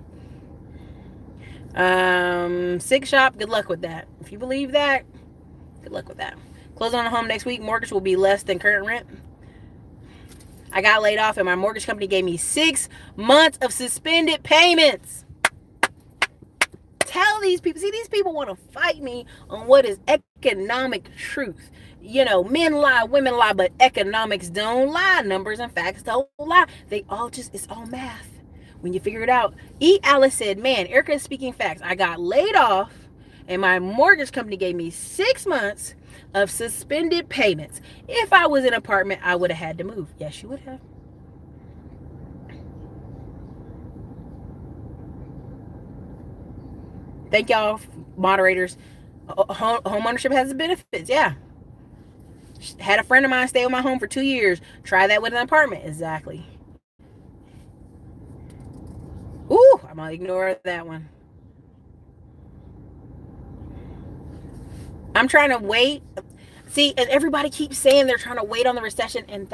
Sig shop, good luck with that. If you believe that, good luck with that. Closing on a home next week. Mortgage will be less than current rent. I got laid off and my mortgage company gave me 6 months of suspended payments. Tell these people. See, these people want to fight me on what is economic truth. Men lie, women lie, but economics don't lie. Numbers and facts don't lie. It's all math. When you figure it out. Alice said, man, Erica is speaking facts. I got laid off and my mortgage company gave me 6 months of suspended payments. If I was in an apartment, I would have had to move. Yes, you would have. Thank y'all, moderators. Home ownership has its benefits. Yeah. Had a friend of mine stay with my home for 2 years. Try that with an apartment. Exactly. Ooh, I'm gonna ignore that one. I'm trying to wait. See, and everybody keeps saying they're trying to wait on the recession, and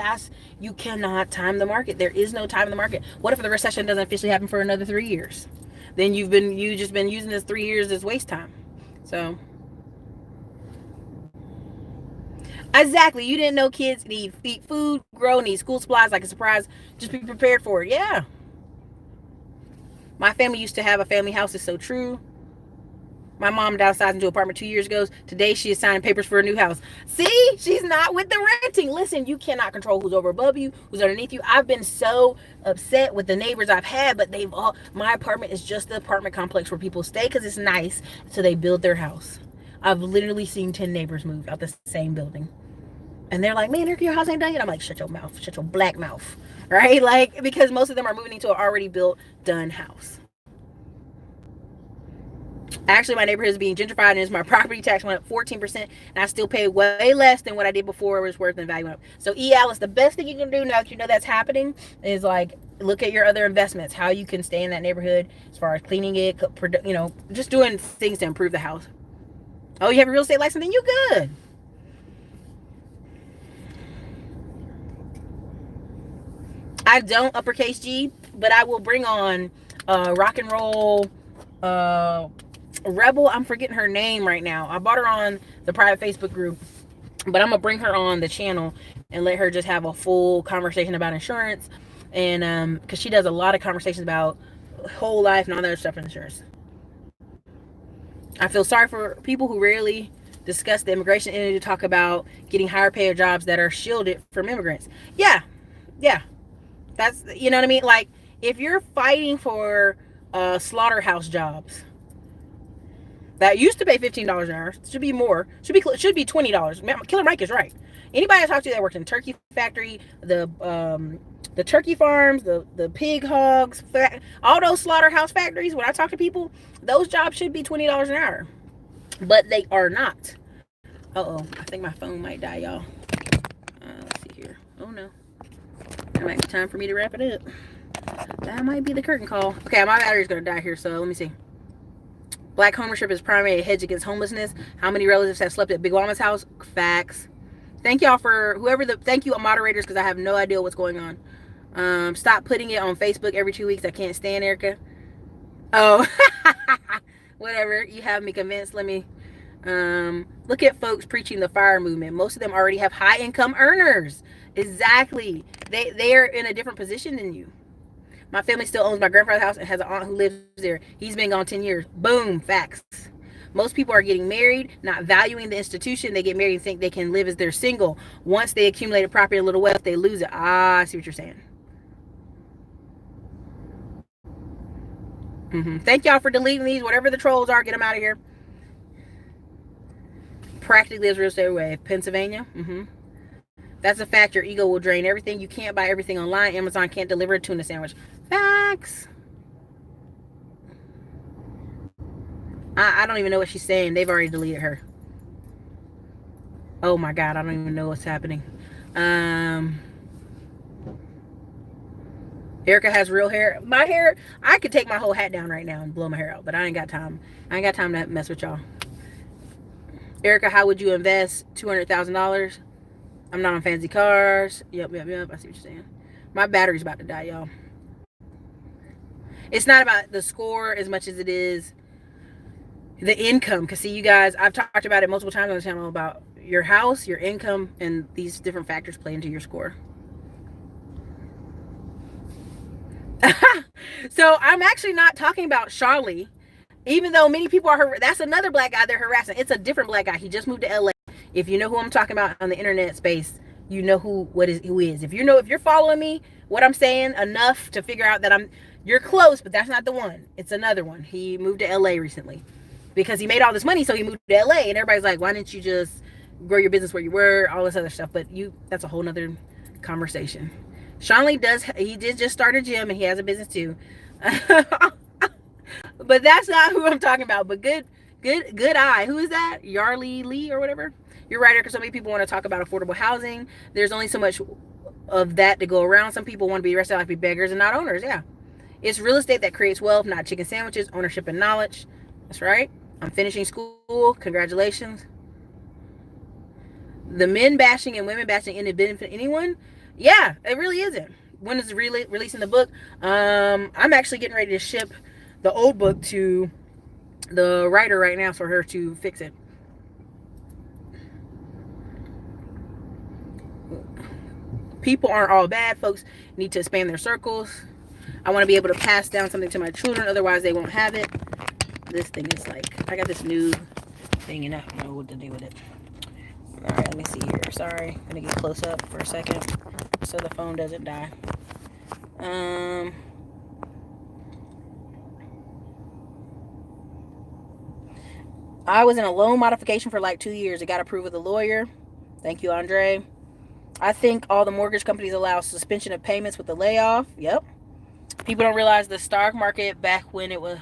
you cannot time the market. There is no time in the market. What if the recession doesn't officially happen for another 3 years? Then you've just been using this 3 years as waste time. So exactly, you didn't know kids need food, grow, need school supplies like a surprise. Just be prepared for it. Yeah. My family used to have a family house. It's so true. My mom downsized into an apartment 2 years ago. Today she is signing papers for a new house. See, she's not with the renting. Listen, you cannot control who's over above you, who's underneath you. I've been so upset with the neighbors I've had, but my apartment is just the apartment complex where people stay because it's nice, so they build their house. I've literally seen 10 neighbors move out the same building. And they're like, man, Erica, your house ain't done yet. I'm like, shut your mouth, shut your black mouth, right? Like, because most of them are moving into an already built, done house. Actually, my neighborhood is being gentrified, and my property tax went up 14%, and I still pay way less than what I did before. It was worth the value up. So, Alice, the best thing you can do now that you know that's happening is like look at your other investments, how you can stay in that neighborhood as far as cleaning it, just doing things to improve the house. Oh, you have a real estate license? Then you good. I don't uppercase G, but I will bring on rock and roll Rebel. I'm forgetting her name right now. I bought her on the private Facebook group, but I'm gonna bring her on the channel and let her just have a full conversation about insurance, and because she does a lot of conversations about whole life and all that other stuff in insurance. I feel sorry for people who rarely discuss the immigration entity to talk about getting higher paid jobs that are shielded from immigrants. Yeah. That's, you know what I mean? Like, if you're fighting for slaughterhouse jobs that used to pay $15 an hour, should be more, should be $20. Killer Mike is right. Anybody I talk to that works in turkey factory, the The turkey farms, the pig hogs, all those slaughterhouse factories, when I talk to people, those jobs should be $20 an hour. But they are not. Uh-oh. I think my phone might die, y'all. Let's see here. Oh, no. It might be time for me to wrap it up. That might be the curtain call. Okay, my battery's going to die here, so let me see. Black homeownership is primary hedge against homelessness. How many relatives have slept at Big Mama's house? Facts. Thank y'all for thank you moderators, because I have no idea what's going on. Stop putting it on Facebook every 2 weeks. I can't stand Erica. Oh, whatever. You have me convinced. Let me look at folks preaching the FIRE movement. Most of them already have high income earners. Exactly. They are in a different position than you. My family still owns my grandfather's house and has an aunt who lives there. He's been gone 10 years. Boom. Facts. Most people are getting married, not valuing the institution. They get married and think they can live as they're single. Once they accumulate a property and a little wealth, they lose it. I see what you're saying. Thank y'all for deleting these. Whatever the trolls are, get them out of here. Practically as real estate way. Pennsylvania. That's a fact. Your ego will drain everything. You can't buy everything online. Amazon can't deliver a tuna sandwich. Facts. I don't even know what she's saying. They've already deleted her. Oh my God. I don't even know what's happening. Erica has real hair. My hair, I could take my whole hat down right now and blow my hair out, but I ain't got time. I ain't got time to mess with y'all. Erica, how would you invest $200,000? I'm not on fancy cars. Yep. I see what you're saying. My battery's about to die, y'all. It's not about the score as much as it is the income. Because see, you guys, I've talked about it multiple times on the channel about your house, your income, and these different factors play into your score. So I'm actually not talking about Charlie, even though many people are that's another black guy they're harassing. It's a different black guy. He just moved to LA. If you know who I'm talking about on the internet space, you know who is. If you're following me, what I'm saying enough to figure out that you're close, but that's not the one. It's another one. He moved to LA recently because he made all this money, so he moved to LA, and everybody's like, why didn't you just grow your business where you were, all this other stuff. But that's a whole nother conversation. Shanley did just start a gym, and he has a business too. But that's not who I'm talking about. But good eye. Who is that? Yarly Lee or whatever? You're right, because so many people want to talk about affordable housing. There's only so much of that to go around. Some people want to be arrested like be beggars and not owners. Yeah. It's real estate that creates wealth, not chicken sandwiches, ownership and knowledge. That's right. I'm finishing school. Congratulations. The men bashing and women bashing isn't benefit anyone. Yeah, it really isn't. When is releasing the book? I'm actually getting ready to ship the old book to the writer right now for her to fix it. People aren't all bad. Folks need to expand their circles. I want to be able to pass down something to my children, otherwise they won't have it. This thing is like, I got this new thing and I don't know what to do with it. Alright, let me see here. Sorry, I'm gonna get close up for a second so the phone doesn't die. I was in a loan modification for like 2 years. It got approved with a lawyer. Thank you, Andre. I think all the mortgage companies allow suspension of payments with the layoff. Yep. People don't realize the stock market back when it was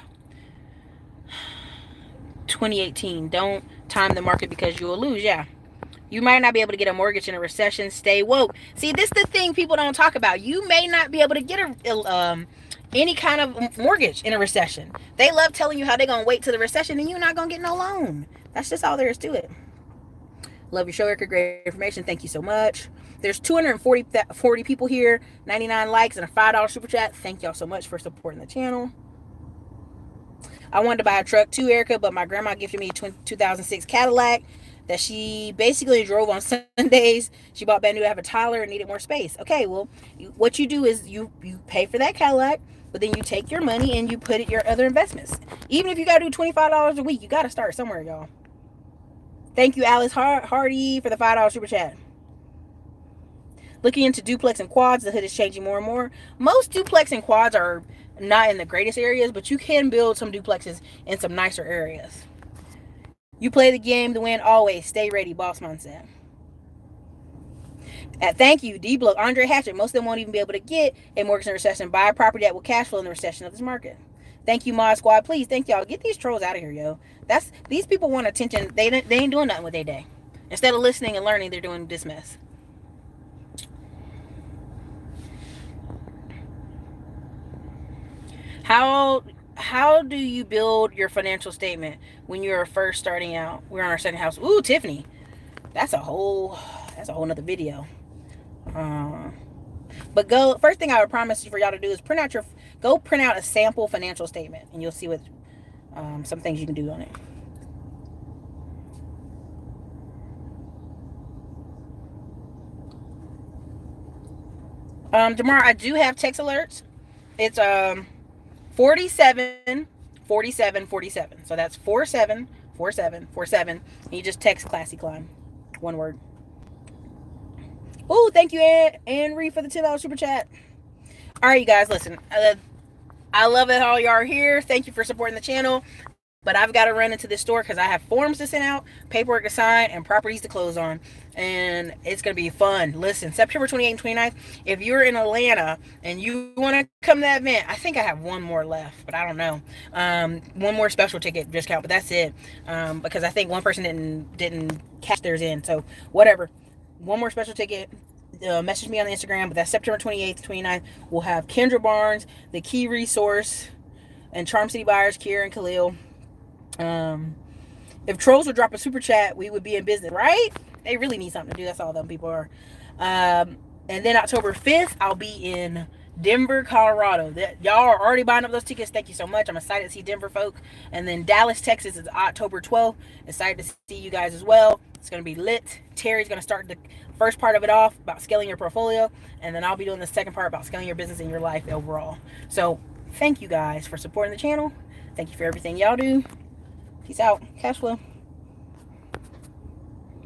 2018. Don't time the market because you will lose. Yeah. You might not be able to get a mortgage in a recession. Stay woke. See, this is the thing people don't talk about. You may not be able to get any kind of mortgage in a recession. They love telling you how they're going to wait till the recession and you're not going to get no loan. That's just all there is to it. Love your show, Erica. Great information. Thank you so much. There's 240 people here, 99 likes, and a $5 super chat. Thank y'all so much for supporting the channel. I wanted to buy a truck too, Erica, but my grandma gifted me a 2006 Cadillac that she basically drove on Sundays. She bought brand new to have a toddler and needed more space. Okay, well, what you do is you pay for that Cadillac, but then you take your money and you put it your other investments. Even if you got to do $25 a week, you got to start somewhere, y'all. Thank you, Alice Hardy, for the $5 super chat. Looking into duplex and quads, the hood is changing more and more. Most duplex and quads are not in the greatest areas, but you can build some duplexes in some nicer areas. You play the game to win always. Stay ready, Boss Man said. Thank you, D Block, Andre Hatchett. Most of them won't even be able to get a mortgage in a recession. Buy a property that will cash flow in the recession of this market. Thank you, Mod Squad. Please, thank y'all. Get these trolls out of here, yo. These people want attention. They ain't doing nothing with their day. Instead of listening and learning, they're doing this mess. How do you build your financial statement when you're first starting out? We're on our second house. Ooh, Tiffany. That's a whole nother video. But first thing I would promise you for y'all to do is print out a sample financial statement, and you'll see what some things you can do on it. Tomorrow I do have text alerts. It's 47 47 47. So that's 47 47 47. And you just text Classy Climb. One word. Oh, thank you, Anne for the $10 super chat. All right, you guys, listen. I love it all y'all are here. Thank you for supporting the channel. But I've got to run into this store because I have forms to send out, paperwork to sign, and properties to close on. And it's going to be fun. Listen, September 28th and 29th, if you're in Atlanta and you want to come to that event, I think I have one more left, but I don't know. One more special ticket discount, but that's it. Because I think one person didn't cash theirs in. So whatever. One more special ticket. Message me on the Instagram, but that's September 28th, 29th. We'll have Kendra Barnes, the Key Resource, and Charm City Buyers, Kiera and Khalil. If trolls would drop a super chat, we would be in business, right? They really need something to do. That's all them people are. And then October 5th, I'll be in Denver, Colorado. Y'all are already buying up those tickets. Thank you so much. I'm excited to see Denver folk. And then Dallas, Texas is October 12th. Excited to see you guys as well. It's going to be lit. Terry's going to start the first part of it off about scaling your portfolio. And then I'll be doing the second part about scaling your business and your life overall. So thank you guys for supporting the channel. Thank you for everything y'all do. Peace out. Cash flow.